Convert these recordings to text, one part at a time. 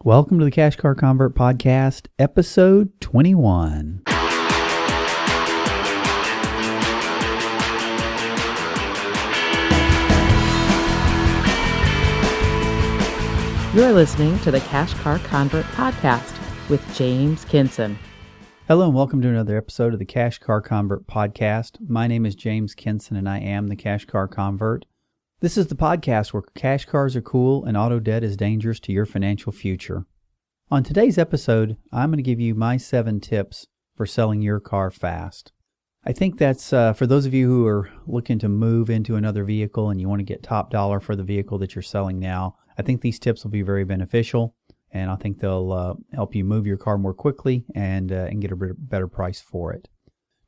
Welcome to the Cash Car Convert Podcast, episode 21. You're listening to the Cash Car Convert Podcast with James Kinson. Hello and welcome to another episode of the Cash Car Convert Podcast. My name is James Kinson and I am the Cash Car Convert. This is the podcast where cash cars are cool and auto debt is dangerous to your financial future. On today's episode, I'm going to give you my 7 tips for selling your car fast. I think that's for those of you who are looking to move into another vehicle and you want to get top dollar for the vehicle that you're selling now. I think these tips will be very beneficial, and I think they'll help you move your car more quickly and get a better price for it.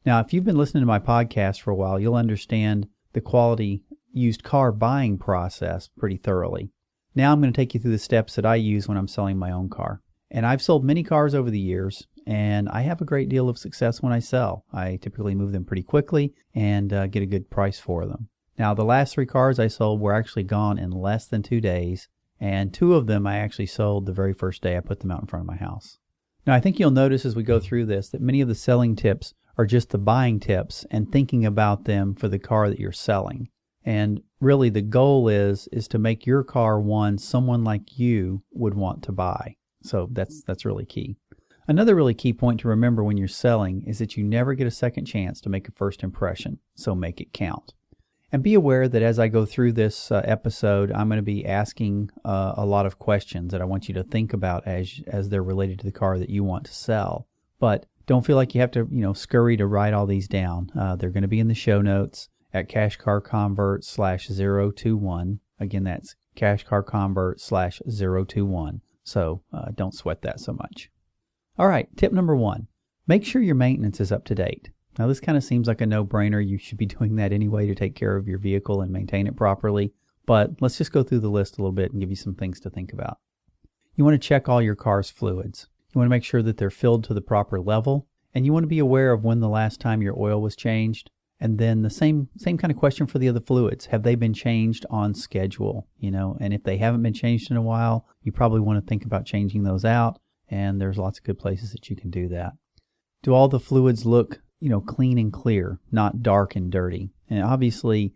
Now, if you've been listening to my podcast for a while, you'll understand the quality used car buying process pretty thoroughly. Now I'm going to take you through the steps that I use when I'm selling my own car. And I've sold many cars over the years, and I have a great deal of success when I sell. I typically move them pretty quickly and get a good price for them. Now, the last 3 cars I sold were actually gone in less than 2 days, and 2 of them I actually sold the very first day I put them out in front of my house. Now, I think you'll notice as we go through this that many of the selling tips are just the buying tips and thinking about them for the car that you're selling. And really the goal is to make your car one someone like you would want to buy. So that's really key. Another really key point to remember when you're selling is that you never get a second chance to make a first impression, so make it count. And be aware that as I go through this episode, I'm going to be asking a lot of questions that I want you to think about as they're related to the car that you want to sell. But don't feel like you have to scurry to write all these down. They're going to be in the show notes at cashcarconvert/021. Again, that's cashcarconvert/021. So don't sweat that so much. All right, tip number 1. Make sure your maintenance is up to date. Now, this kind of seems like a no-brainer. You should be doing that anyway to take care of your vehicle and maintain it properly. But let's just go through the list a little bit and give you some things to think about. You want to check all your car's fluids. You want to make sure that they're filled to the proper level. And you want to be aware of when the last time your oil was changed. And then the same kind of question for the other fluids. Have they been changed on schedule? And if they haven't been changed in a while, you probably want to think about changing those out. And there's lots of good places that you can do that. Do all the fluids look clean and clear, not dark and dirty? And obviously,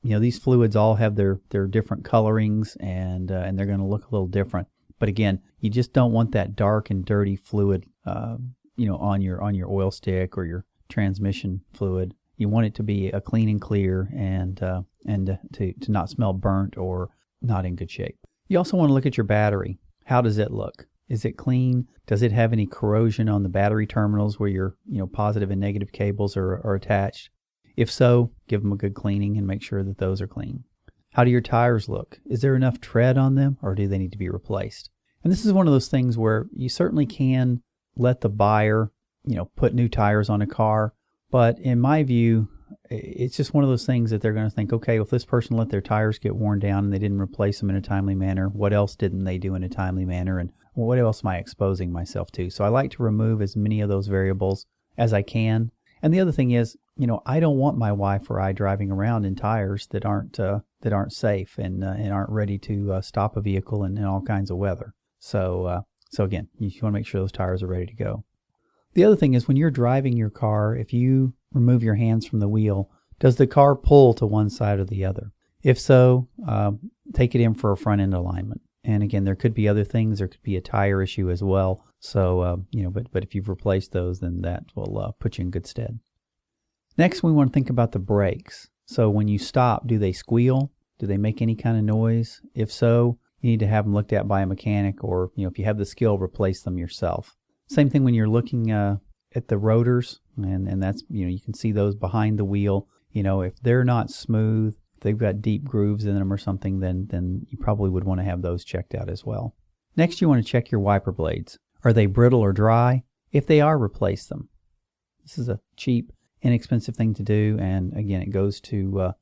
these fluids all have their different colorings and they're going to look a little different. But again, you just don't want that dark and dirty fluid, on your oil stick or your transmission fluid. You want it to be a clean and clear and to not smell burnt or not in good shape. You also want to look at your battery. How does it look? Is it clean? Does it have any corrosion on the battery terminals where your positive and negative cables are attached? If so, give them a good cleaning and make sure that those are clean. How do your tires look? Is there enough tread on them or do they need to be replaced? And this is one of those things where you certainly can let the buyer, put new tires on a car. But in my view, it's just one of those things that they're going to think, okay, well, if this person let their tires get worn down and they didn't replace them in a timely manner, what else didn't they do in a timely manner? And what else am I exposing myself to? So I like to remove as many of those variables as I can. And the other thing is, I don't want my wife or I driving around in tires that aren't safe and aren't ready to stop a vehicle in all kinds of weather. So again, you want to make sure those tires are ready to go. The other thing is when you're driving your car, if you remove your hands from the wheel, does the car pull to one side or the other? If so, take it in for a front end alignment. And again, there could be other things. There could be a tire issue as well. So, but if you've replaced those, then that will put you in good stead. Next, we want to think about the brakes. So when you stop, do they squeal? Do they make any kind of noise? If so, you need to have them looked at by a mechanic or, if you have the skill, replace them yourself. Same thing when you're looking at the rotors, and that's, you can see those behind the wheel. If they're not smooth, if they've got deep grooves in them or something, then you probably would want to have those checked out as well. Next, you want to check your wiper blades. Are they brittle or dry? If they are, replace them. This is a cheap, inexpensive thing to do, and again, it goes to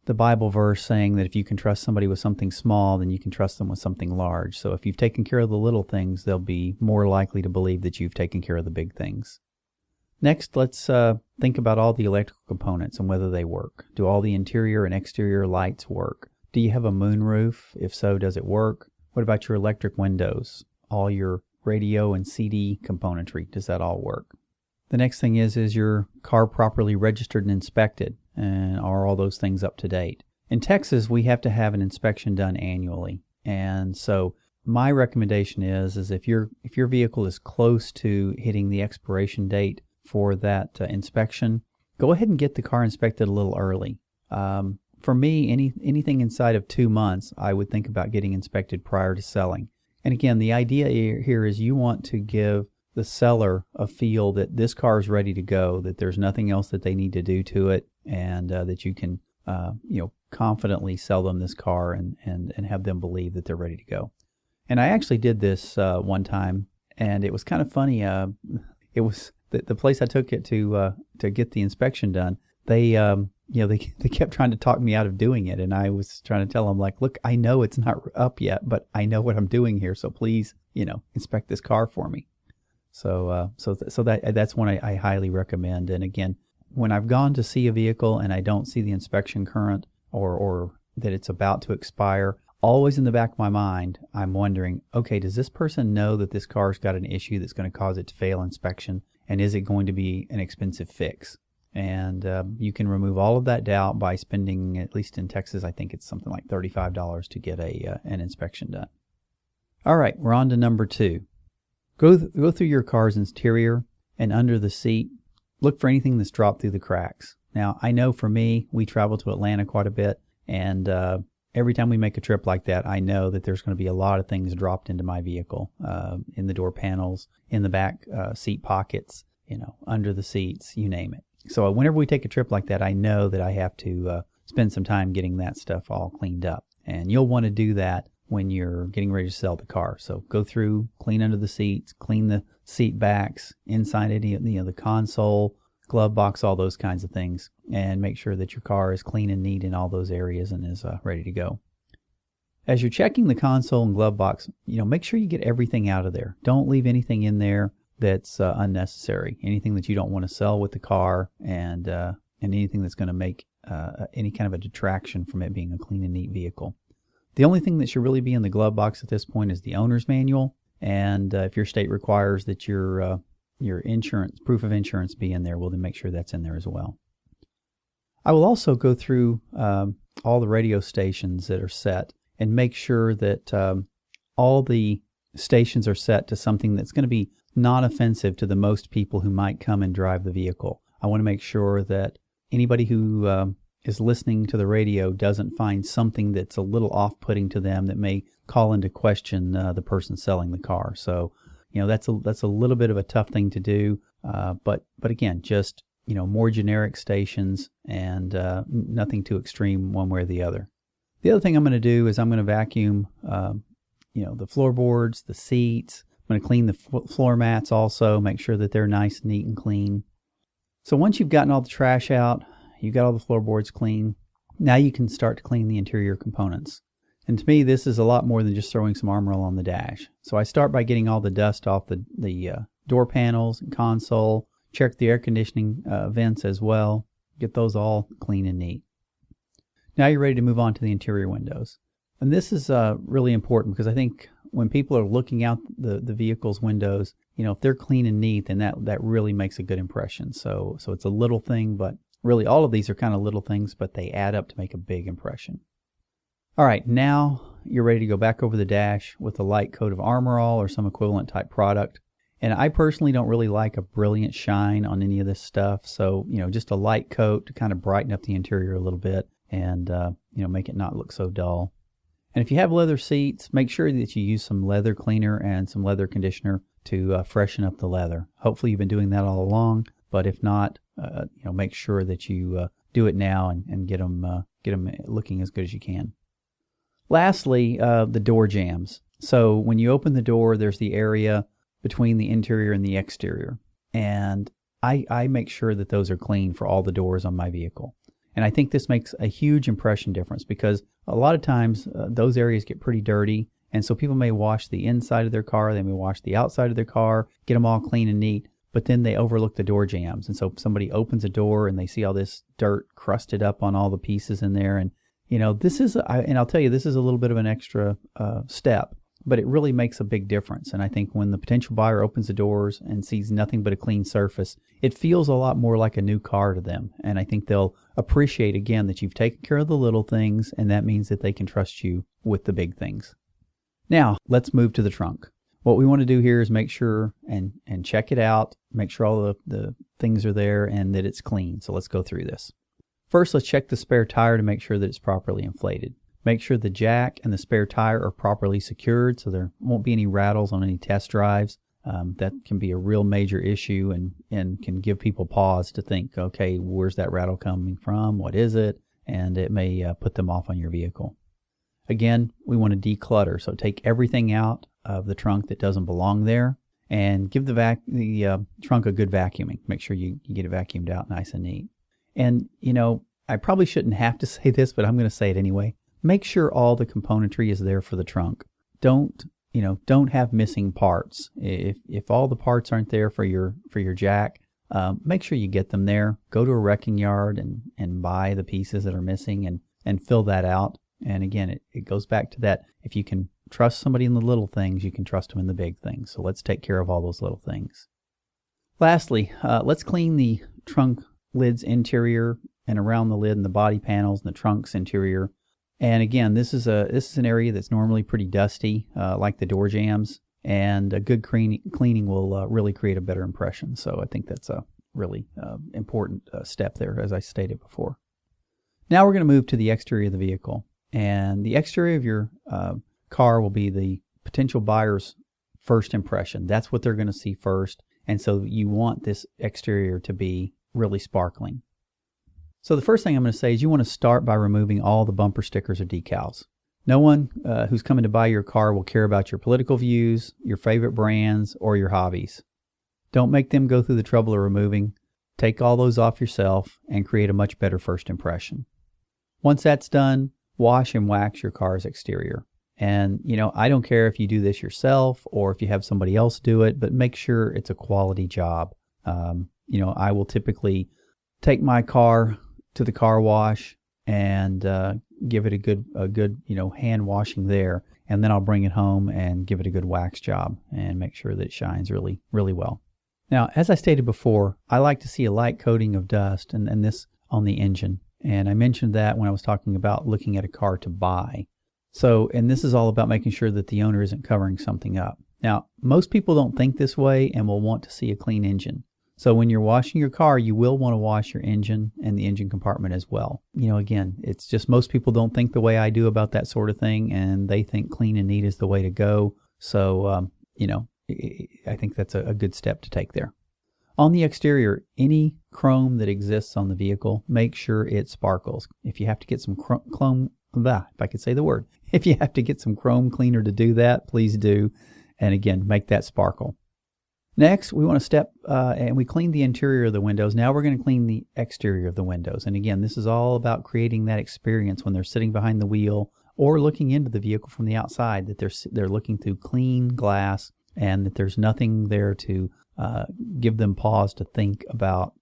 the Bible verse saying that if you can trust somebody with something small, then you can trust them with something large. So if you've taken care of the little things, they'll be more likely to believe that you've taken care of the big things. Next, let's think about all the electrical components and whether they work. Do all the interior and exterior lights work? Do you have a moonroof? If so, does it work? What about your electric windows? all your radio and CD componentry. Does that all work? The next thing is your car properly registered and inspected? And are all those things up to date? In Texas, we have to have an inspection done annually. And so my recommendation is if your vehicle is close to hitting the expiration date for that inspection, go ahead and get the car inspected a little early. For me, anything inside of 2 months, I would think about getting inspected prior to selling. And again, the idea here is you want to give the seller a feel that this car is ready to go, that there's nothing else that they need to do to it, and that you can confidently sell them this car and have them believe that they're ready to go. And I actually did this one time, and it was kind of funny. It was the place I took it to get the inspection done. They kept trying to talk me out of doing it, and I was trying to tell them, like, look, I know it's not up yet, but I know what I'm doing here, so please, inspect this car for me. So that's one I highly recommend. And again, when I've gone to see a vehicle and I don't see the inspection current or that it's about to expire, always in the back of my mind, I'm wondering, okay, does this person know that this car's got an issue that's going to cause it to fail inspection? And is it going to be an expensive fix? And you can remove all of that doubt by spending, at least in Texas, I think it's something like $35 to get an inspection done. All right, we're on to number 2. Go through your car's interior and under the seat. Look for anything that's dropped through the cracks. Now, I know for me, we travel to Atlanta quite a bit, and every time we make a trip like that, I know that there's going to be a lot of things dropped into my vehicle, in the door panels, in the back seat pockets, under the seats, you name it. So whenever we take a trip like that, I know that I have to spend some time getting that stuff all cleaned up. And you'll want to do that when you're getting ready to sell the car. So go through, clean under the seats, clean the seat backs, inside any the console, glove box, all those kinds of things, and make sure that your car is clean and neat in all those areas and is ready to go. As you're checking the console and glove box, make sure you get everything out of there. Don't leave anything in there that's unnecessary. Anything that you don't want to sell with the car, and anything that's going to make any kind of a detraction from it being a clean and neat vehicle. The only thing that should really be in the glove box at this point is the owner's manual, and if your state requires that your insurance, proof of insurance be in there, well, then make sure that's in there as well. I will also go through all the radio stations that are set and make sure that all the stations are set to something that's going to be non-offensive to the most people who might come and drive the vehicle. I want to make sure that anybody who is listening to the radio doesn't find something that's a little off-putting to them that may call into question the person selling the car. So, that's a little bit of a tough thing to do. But again, just more generic stations and nothing too extreme one way or the other. The other thing I'm going to do is I'm going to vacuum, the floorboards, the seats. I'm going to clean the floor mats also, make sure that they're nice, neat, and clean. So once you've gotten all the trash out, you've got all the floorboards clean, now you can start to clean the interior components. And to me, this is a lot more than just throwing some Armor All on the dash. So I start by getting all the dust off the door panels and console, check the air conditioning vents as well, get those all clean and neat. Now you're ready to move on to the interior windows. And this is really important because I think when people are looking out the vehicle's windows, if they're clean and neat, then that really makes a good impression. So it's a little thing, but really all of these are kind of little things, but they add up to make a big impression. All right, now you're ready to go back over the dash with a light coat of Armor All or some equivalent type product. And I personally don't really like a brilliant shine on any of this stuff. So, just a light coat to kind of brighten up the interior a little bit and, make it not look so dull. And if you have leather seats, make sure that you use some leather cleaner and some leather conditioner to freshen up the leather. Hopefully you've been doing that all along, but if not, make sure that you do it now and get them looking as good as you can. Lastly, the door jambs. So when you open the door, there's the area between the interior and the exterior. And I make sure that those are clean for all the doors on my vehicle. And I think this makes a huge impression difference because a lot of times those areas get pretty dirty. And so people may wash the inside of their car, they may wash the outside of their car, get them all clean and neat, but then they overlook the door jambs. And so somebody opens a door and they see all this dirt crusted up on all the pieces in there. And, this is, and I'll tell you, this is a little bit of an extra step. but it really makes a big difference. And I think when the potential buyer opens the doors and sees nothing but a clean surface, it feels a lot more like a new car to them. And I think they'll appreciate, again, that you've taken care of the little things, and that means that they can trust you with the big things. Now, let's move to the trunk. What we want to do here is make sure and check it out, make sure all the things are there and that it's clean. So let's go through this. First, let's check the spare tire to make sure that it's properly inflated. Make sure the jack and the spare tire are properly secured so there won't be any rattles on any test drives. That can be a real major issue and can give people pause to think, okay, where's that rattle coming from? What is it? And it may put them off on your vehicle. Again, we want to declutter. So take everything out of the trunk that doesn't belong there and give the trunk a good vacuuming. Make sure you get it vacuumed out nice and neat. And, I probably shouldn't have to say this, but I'm going to say it anyway. Make sure all the componentry is there for the trunk. Don't have missing parts. If all the parts aren't there for your jack, make sure you get them there. Go to a wrecking yard and buy the pieces that are missing and fill that out. And again, it goes back to that. If you can trust somebody in the little things, you can trust them in the big things. So let's take care of all those little things. Lastly, let's clean the trunk lid's interior and around the lid and the body panels and the trunk's interior. And again, this is an area that's normally pretty dusty, like the door jambs, and a good cleaning will really create a better impression. So I think that's a really important step there, as I stated before. Now we're going to move to the exterior of the vehicle. And the exterior of your car will be the potential buyer's first impression. That's what they're going to see first. And so you want this exterior to be really sparkling. So the first thing I'm going to say is you want to start by removing all the bumper stickers or decals. No one who's coming to buy your car will care about your political views, your favorite brands, or your hobbies. Don't make them go through the trouble of removing. Take all those off yourself and create a much better first impression. Once that's done, wash and wax your car's exterior. And, I don't care if you do this yourself or if you have somebody else do it, but make sure it's a quality job. I will typically take my car to the car wash and give it a good hand washing there, and then I'll bring it home and give it a good wax job and make sure that it shines really, really well. Now, as I stated before, I like to see a light coating of dust and this on the engine. And I mentioned that when I was talking about looking at a car to buy. So, and this is all about making sure that the owner isn't covering something up. Now, most people don't think this way and will want to see a clean engine. So when you're washing your car, you will want to wash your engine and the engine compartment as well. Again, it's just most people don't think the way I do about that sort of thing, and they think clean and neat is the way to go. So, I think that's a good step to take there. On the exterior, any chrome that exists on the vehicle, make sure it sparkles. If you have to get some if you have to get some chrome cleaner to do that, please do. And again, make that sparkle. Next, we want to step and we clean the interior of the windows. Now we're going to clean the exterior of the windows. And again, this is all about creating that experience when they're sitting behind the wheel or looking into the vehicle from the outside, that they're looking through clean glass and that there's nothing there to give them pause to think about,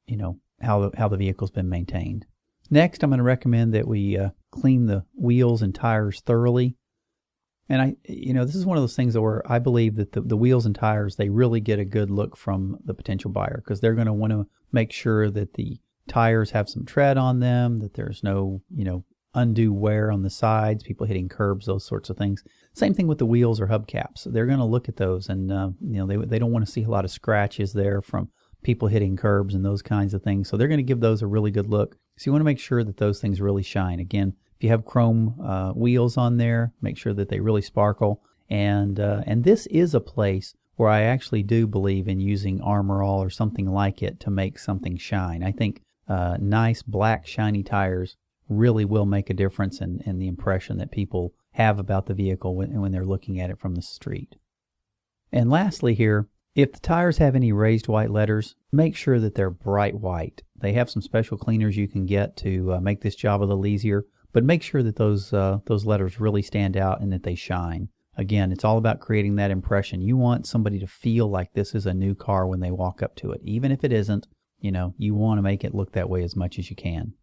how the vehicle's been maintained. Next, I'm going to recommend that we clean the wheels and tires thoroughly. And this is one of those things where I believe that the wheels and tires, they really get a good look from the potential buyer, because they're going to want to make sure that the tires have some tread on them, that there's no, undue wear on the sides, people hitting curbs, those sorts of things. Same thing with the wheels or hubcaps. They're going to look at those and, they don't want to see a lot of scratches there from people hitting curbs and those kinds of things. So they're going to give those a really good look. So you want to make sure that those things really shine. Again, if you have chrome wheels on there, make sure that they really sparkle. And this is a place where I actually do believe in using Armor All or something like it to make something shine. I think nice black shiny tires really will make a difference in the impression that people have about the vehicle when they're looking at it from the street. And lastly here, if the tires have any raised white letters, make sure that they're bright white. They have some special cleaners you can get to make this job a little easier, but make sure that those letters really stand out and that they shine. Again, it's all about creating that impression. You want somebody to feel like this is a new car when they walk up to it. Even if it isn't, you want to make it look that way as much as you can.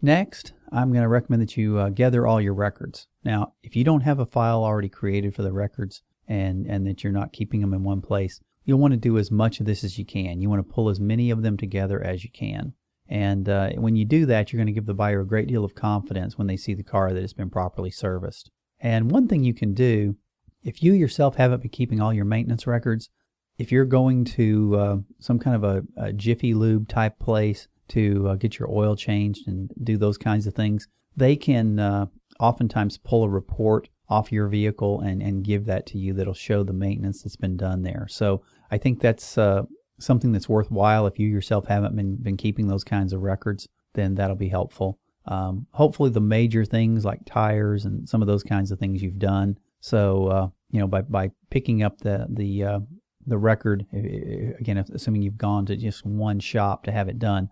Next, I'm going to recommend that you gather all your records. Now, if you don't have a file already created for the records and that you're not keeping them in one place, you'll want to do as much of this as you can. You want to pull as many of them together as you can. And when you do that, you're going to give the buyer a great deal of confidence when they see the car that it's been properly serviced. And one thing you can do, if you yourself haven't been keeping all your maintenance records, if you're going to some kind of a Jiffy Lube type place to get your oil changed and do those kinds of things, they can oftentimes pull a report off your vehicle and give that to you that'll show the maintenance that's been done there. So I think that's something that's worthwhile. If you yourself haven't been keeping those kinds of records, then that'll be helpful. Hopefully the major things like tires and some of those kinds of things you've done. So by picking up the record, again, assuming you've gone to just one shop to have it done,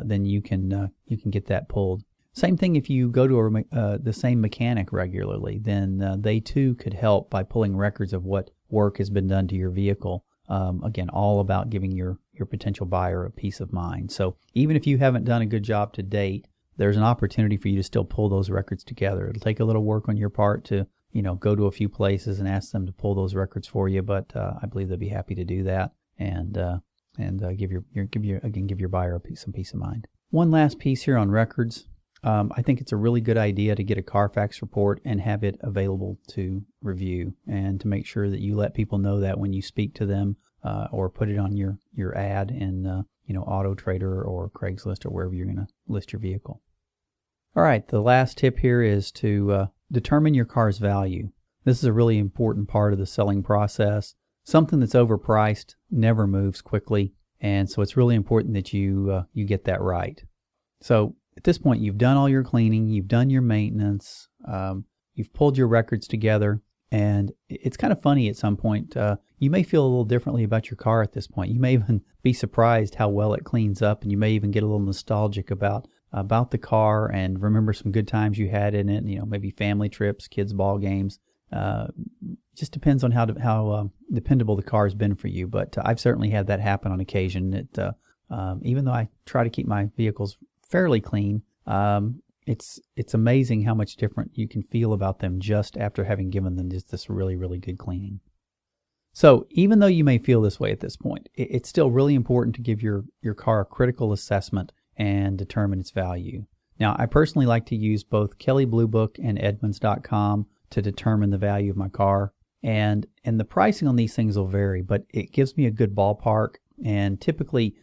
then you can get that pulled. Same thing if you go to the same mechanic regularly, then they too could help by pulling records of what work has been done to your vehicle. Again, all about giving your potential buyer a peace of mind. So even if you haven't done a good job to date, there's an opportunity for you to still pull those records together. It'll take a little work on your part to go to a few places and ask them to pull those records for you, but I believe they'll be happy to do that and give your buyer some peace of mind. One last piece here on records. I think it's a really good idea to get a Carfax report and have it available to review, and to make sure that you let people know that when you speak to them or put it on your ad in Auto Trader or Craigslist or wherever you're going to list your vehicle. All right, the last tip here is to determine your car's value. This is a really important part of the selling process. Something that's overpriced never moves quickly, and so it's really important that you get that right. So at this point, you've done all your cleaning, you've done your maintenance, you've pulled your records together, and it's kind of funny at some point. You may feel a little differently about your car at this point. You may even be surprised how well it cleans up, and you may even get a little nostalgic about the car and remember some good times you had in it, maybe family trips, kids' ball games. Just depends on how dependable the car has been for you, but I've certainly had that happen on occasion. Even though I try to keep my vehicles fairly clean, it's amazing how much different you can feel about them just after having given them just this really, really good cleaning. So even though you may feel this way at this point, it's still really important to give your car a critical assessment and determine its value. Now, I personally like to use both Kelley Blue Book and Edmunds.com to determine the value of my car. And the pricing on these things will vary, but it gives me a good ballpark. And typically,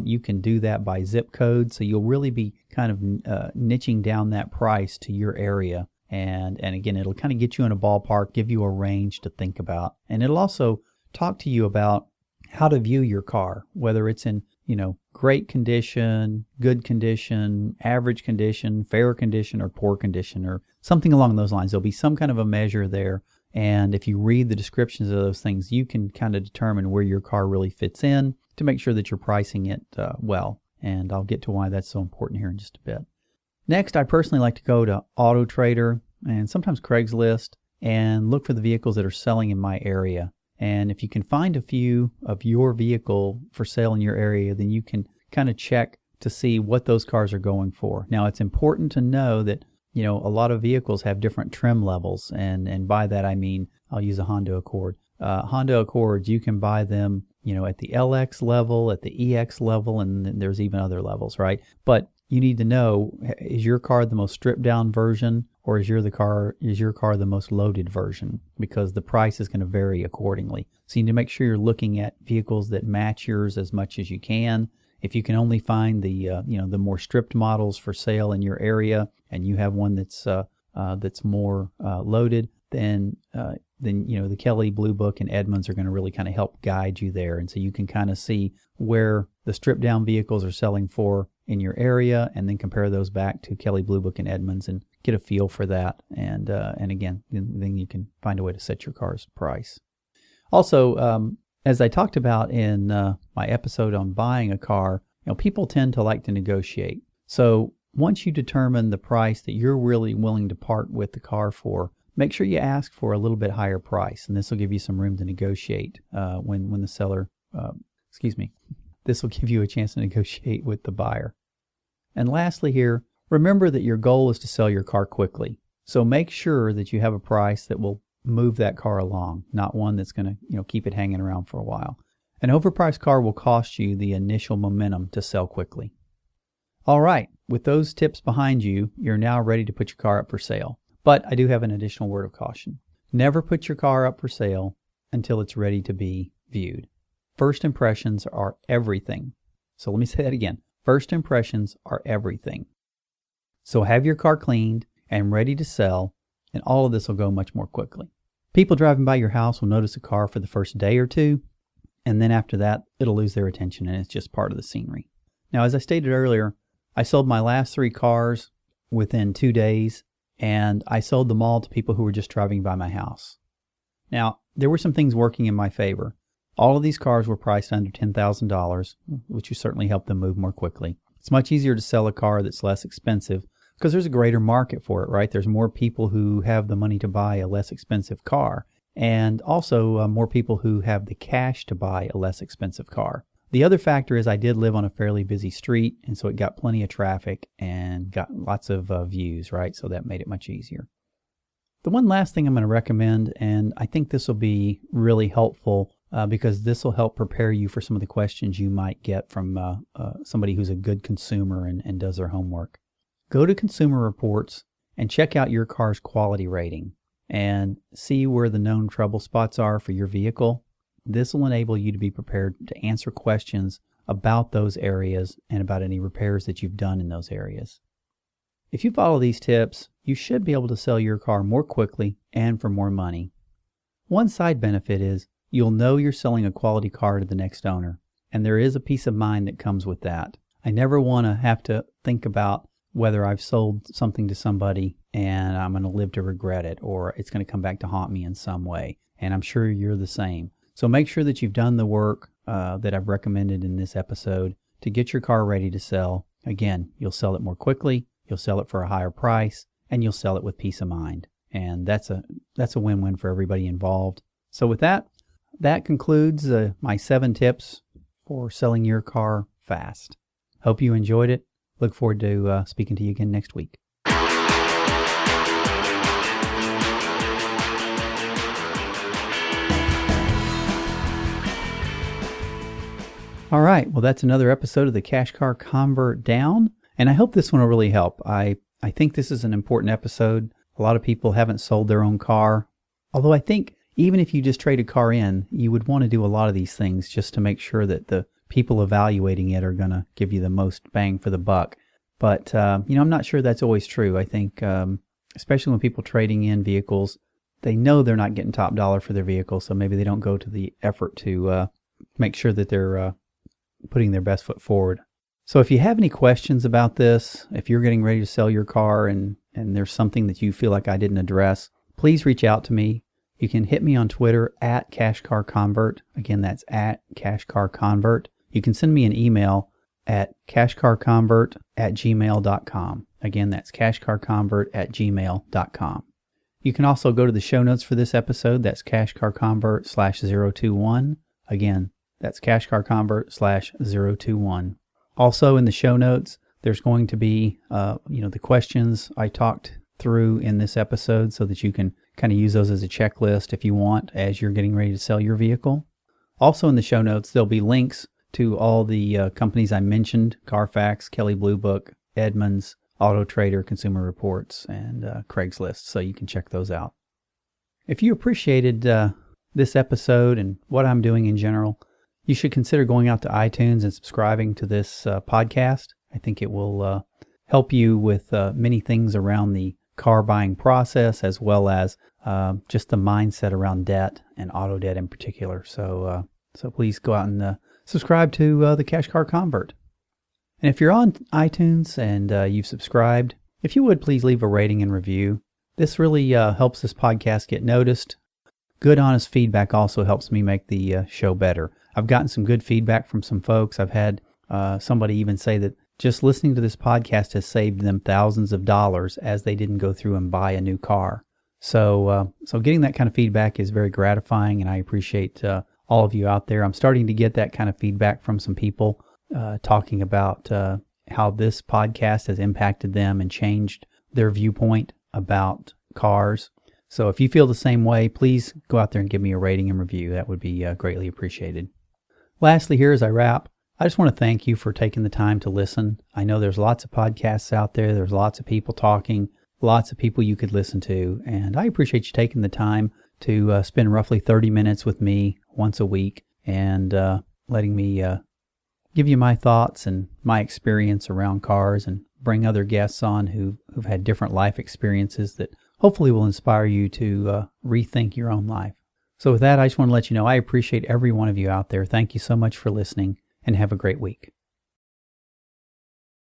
you can do that by zip code. So you'll really be kind of niching down that price to your area. And again, it'll kind of get you in a ballpark, give you a range to think about. And it'll also talk to you about how to view your car, whether it's in, great condition, good condition, average condition, fair condition, or poor condition, or something along those lines. There'll be some kind of a measure there. And if you read the descriptions of those things, you can kind of determine where your car really fits in to make sure that you're pricing it well. And I'll get to why that's so important here in just a bit. Next, I personally like to go to Auto Trader and sometimes Craigslist and look for the vehicles that are selling in my area. And if you can find a few of your vehicle for sale in your area, then you can kind of check to see what those cars are going for. Now, it's important to know that a lot of vehicles have different trim levels, and by that I mean, I'll use a Honda Accord. Honda Accords, you can buy them, at the LX level, at the EX level, and then there's even other levels, right? But you need to know, is your car the most stripped down version, or is your car the most loaded version? Because the price is going to vary accordingly. So you need to make sure you're looking at vehicles that match yours as much as you can. If you can only find the more stripped models for sale in your area, and you have one that's more loaded, then the Kelley Blue Book and Edmunds are going to really kind of help guide you there, and so you can kind of see where the stripped down vehicles are selling for in your area, and then compare those back to Kelley Blue Book and Edmunds and get a feel for that. And again, then you can find a way to set your car's price. Also, as I talked about in my episode on buying a car, people tend to like to negotiate. So once you determine the price that you're really willing to part with the car for, make sure you ask for a little bit higher price, and this will give you some room to negotiate when the seller, this will give you a chance to negotiate with the buyer. And lastly here, remember that your goal is to sell your car quickly. So make sure that you have a price that will move that car along, not one that's going to, keep it hanging around for a while. An overpriced car will cost you the initial momentum to sell quickly. All right, with those tips behind you, you're now ready to put your car up for sale. But I do have an additional word of caution. Never put your car up for sale until it's ready to be viewed. First impressions are everything. So let me say that again. First impressions are everything. So have your car cleaned and ready to sell, and all of this will go much more quickly. People driving by your house will notice a car for the first day or two, and then after that, it'll lose their attention, and it's just part of the scenery. Now, as I stated earlier, I sold my last 3 cars within 2 days, and I sold them all to people who were just driving by my house. Now, there were some things working in my favor. All of these cars were priced under $10,000, which will certainly help them move more quickly. It's much easier to sell a car that's less expensive because there's a greater market for it, right? There's more people who have the money to buy a less expensive car, and also more people who have the cash to buy a less expensive car. The other factor is I did live on a fairly busy street, and so it got plenty of traffic and got lots of views, right? So that made it much easier. The one last thing I'm going to recommend, and I think this will be really helpful because this will help prepare you for some of the questions you might get from somebody who's a good consumer and does their homework. Go to Consumer Reports and check out your car's quality rating and see where the known trouble spots are for your vehicle. This will enable you to be prepared to answer questions about those areas and about any repairs that you've done in those areas. If you follow these tips, you should be able to sell your car more quickly and for more money. One side benefit is you'll know you're selling a quality car to the next owner, and there is a peace of mind that comes with that. I never want to have to think about whether I've sold something to somebody and I'm going to live to regret it, or it's going to come back to haunt me in some way, and I'm sure you're the same. So make sure that you've done the work that I've recommended in this episode to get your car ready to sell. Again, you'll sell it more quickly, you'll sell it for a higher price, and you'll sell it with peace of mind. And that's a win-win for everybody involved. So with that concludes my 7 tips for selling your car fast. Hope you enjoyed it. Look forward to speaking to you again next week. All right, well, that's another episode of the Cash Car Convert Down, and I hope this one will really help. I think this is an important episode. A lot of people haven't sold their own car, although I think even if you just trade a car in, you would want to do a lot of these things just to make sure that the people evaluating it are going to give you the most bang for the buck. But, I'm not sure that's always true. I think, especially when people trading in vehicles, they know they're not getting top dollar for their vehicle, so maybe they don't go to the effort to make sure that they're putting their best foot forward. So if you have any questions about this, if you're getting ready to sell your car and there's something that you feel like I didn't address, please reach out to me. You can hit me on Twitter at CashCarConvert. Again, that's at CashCarConvert. You can send me an email at cashcarconvert@gmail.com. Again, that's cashcarconvert@gmail.com. You can also go to the show notes for this episode. That's cashcarconvert/021. Again, that's cashcarconvert/021. Also in the show notes, there's going to be, the questions I talked through in this episode so that you can kind of use those as a checklist if you want as you're getting ready to sell your vehicle. Also in the show notes, there'll be links to all the companies I mentioned: Carfax, Kelley Blue Book, Edmunds, Auto Trader, Consumer Reports, and Craigslist, so you can check those out. If you appreciated this episode and what I'm doing in general, you should consider going out to iTunes and subscribing to this podcast. I think it will help you with many things around the car buying process, as well as just the mindset around debt and auto debt in particular. So please go out and subscribe to the Cash Car Convert. And if you're on iTunes and you've subscribed, if you would please leave a rating and review. This really helps this podcast get noticed. Good, honest feedback also helps me make the show better. I've gotten some good feedback from some folks. I've had somebody even say that just listening to this podcast has saved them thousands of dollars as they didn't go through and buy a new car. So getting that kind of feedback is very gratifying, and I appreciate all of you out there. I'm starting to get that kind of feedback from some people talking about how this podcast has impacted them and changed their viewpoint about cars. So if you feel the same way, please go out there and give me a rating and review. That would be greatly appreciated. Lastly, here as I wrap, I just want to thank you for taking the time to listen. I know there's lots of podcasts out there. There's lots of people talking, lots of people you could listen to. And I appreciate you taking the time to spend roughly 30 minutes with me once a week and letting me give you my thoughts and my experience around cars and bring other guests on who've had different life experiences that hopefully will inspire you to rethink your own life. So with that, I just want to let you know I appreciate every one of you out there. Thank you so much for listening, and have a great week.